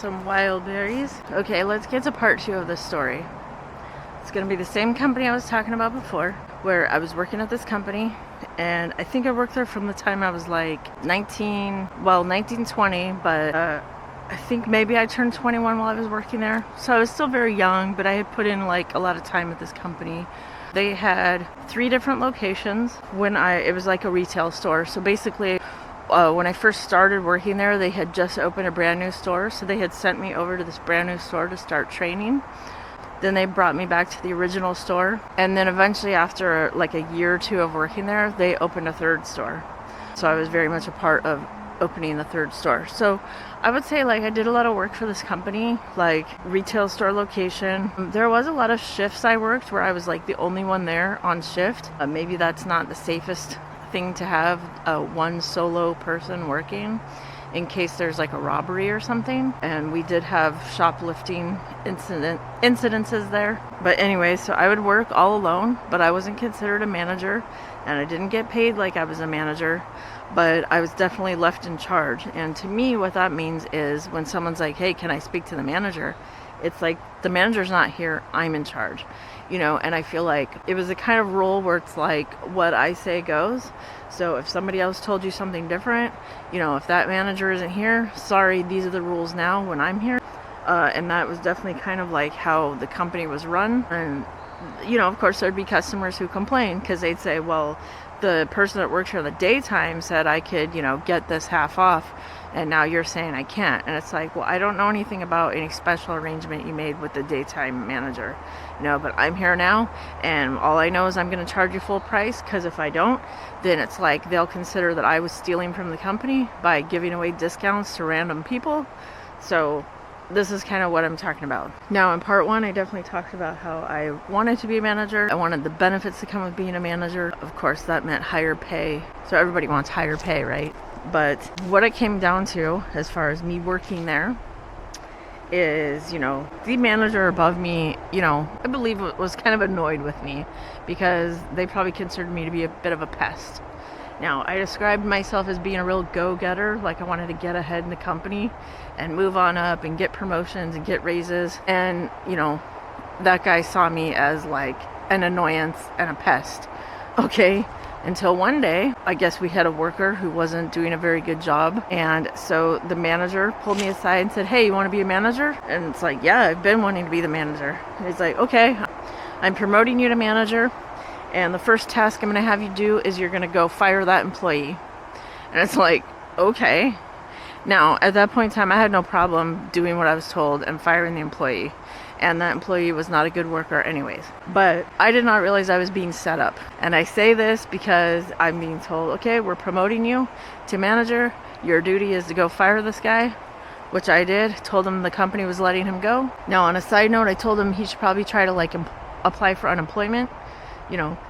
some wild berries. Okay, let's get to part 2 of this story. It's going to be the same company I was talking about before, where I was working at this company, and I think I worked there from the time I was like 19, 20, but I think maybe I turned 21 while I was working there. So I was still very young, but I had put in like a lot of time at this company. They had 3 different locations it was like a retail store. So basically, when I first started working there, they had just opened a brand new store. So they had sent me over to this brand new store to start training. Then they brought me back to the original store. And then eventually, after like a year or 2 of working there, they opened a 3rd store. So I was very much a part of opening the 3rd store. So I would say like I did a lot of work for this company, like retail store location. There was a lot of shifts I worked where I was like the only one there on shift. Maybe that's not the safest thing to have one solo person working in case there's like a robbery or something. And we did have shoplifting incidences there. But anyway, so I would work all alone, but I wasn't considered a manager, and I didn't get paid like I was a manager, but I was definitely left in charge. And to me, what that means is when someone's like, hey, can I speak to the manager? It's like, the manager's not here, I'm in charge, and I feel like it was the kind of role where it's like what I say goes. So if somebody else told you something different, if that manager isn't here, sorry, these are the rules now when I'm here. And that was definitely kind of like how the company was run. And, of course there'd be customers who complain because they'd say, well, the person that worked here in the daytime said I could, get this half off, and now you're saying I can't. And it's like, well, I don't know anything about any special arrangement you made with the daytime manager, but I'm here now, and all I know is I'm going to charge you full price, because if I don't, then it's like they'll consider that I was stealing from the company by giving away discounts to random people. So this is kind of what I'm talking about. Now in part 1, I definitely talked about how I wanted to be a manager. I wanted the benefits that come with being a manager. Of course, that meant higher pay. So everybody wants higher pay, right? But what it came down to, as far as me working there, is, the manager above me, I believe was kind of annoyed with me because they probably considered me to be a bit of a pest. Now, I described myself as being a real go-getter, like I wanted to get ahead in the company and move on up and get promotions and get raises. And, that guy saw me as like an annoyance and a pest. Okay, until one day, I guess we had a worker who wasn't doing a very good job. And so the manager pulled me aside and said, hey, you want to be a manager? And it's like, yeah, I've been wanting to be the manager. And he's like, okay, I'm promoting you to manager. And the first task I'm going to have you do is you're going to go fire that employee. And it's like, okay. Now, at that point in time, I had no problem doing what I was told and firing the employee. And that employee was not a good worker anyways. But I did not realize I was being set up. And I say this because I'm being told, okay, we're promoting you to manager. Your duty is to go fire this guy, which I did. Told him the company was letting him go. Now, on a side note, I told him he should probably try to apply for unemployment.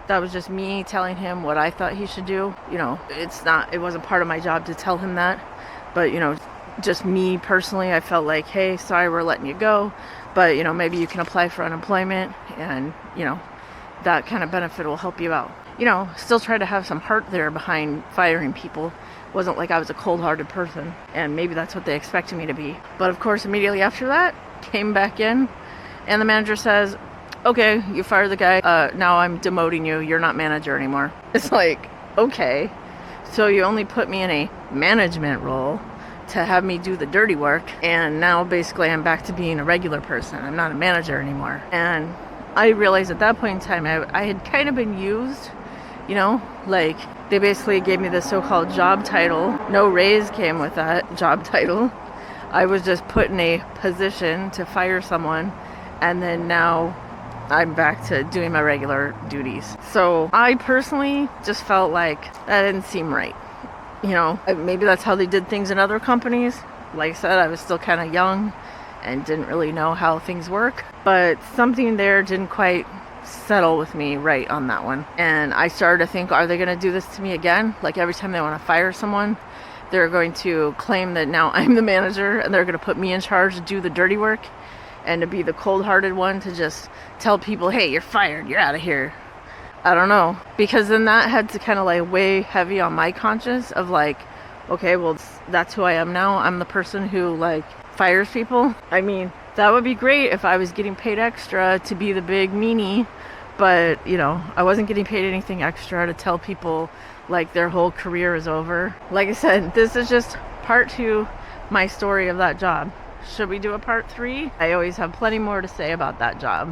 That was just me telling him what I thought he should do. It wasn't part of my job to tell him that. But, just me personally, I felt like, hey, sorry, we're letting you go. But, maybe you can apply for unemployment and, that kind of benefit will help you out. Still try to have some heart there behind firing people. It wasn't like I was a cold-hearted person. And maybe that's what they expected me to be. But, of course, immediately after that, came back in. And the manager says, okay, you fired the guy. Now I'm demoting you. You're not manager anymore. It's like, okay. So you only put me in a management role to have me do the dirty work. And now basically I'm back to being a regular person. I'm not a manager anymore. And I realized at that point in time, I had kind of been used, like they basically gave me this so-called job title. No raise came with that job title. I was just put in a position to fire someone. And then now I'm back to doing my regular duties. So I personally just felt like that didn't seem right. Maybe that's how they did things in other companies. Like I said, I was still kind of young and didn't really know how things work. But something there didn't quite settle with me right on that one. And I started to think, are they going to do this to me again? Like every time they want to fire someone, they're going to claim that now I'm the manager and they're going to put me in charge to do the dirty work. And to be the cold-hearted one to just tell people, hey, you're fired, you're out of here. I don't know. Because then that had to kind of weigh heavy on my conscience of okay, well, that's who I am now. I'm the person who fires people. I mean, that would be great if I was getting paid extra to be the big meanie, but you know, I wasn't getting paid anything extra to tell people like their whole career is over. Like I said, this is just part 2, my story of that job. Should we do a part 3? I always have plenty more to say about that job.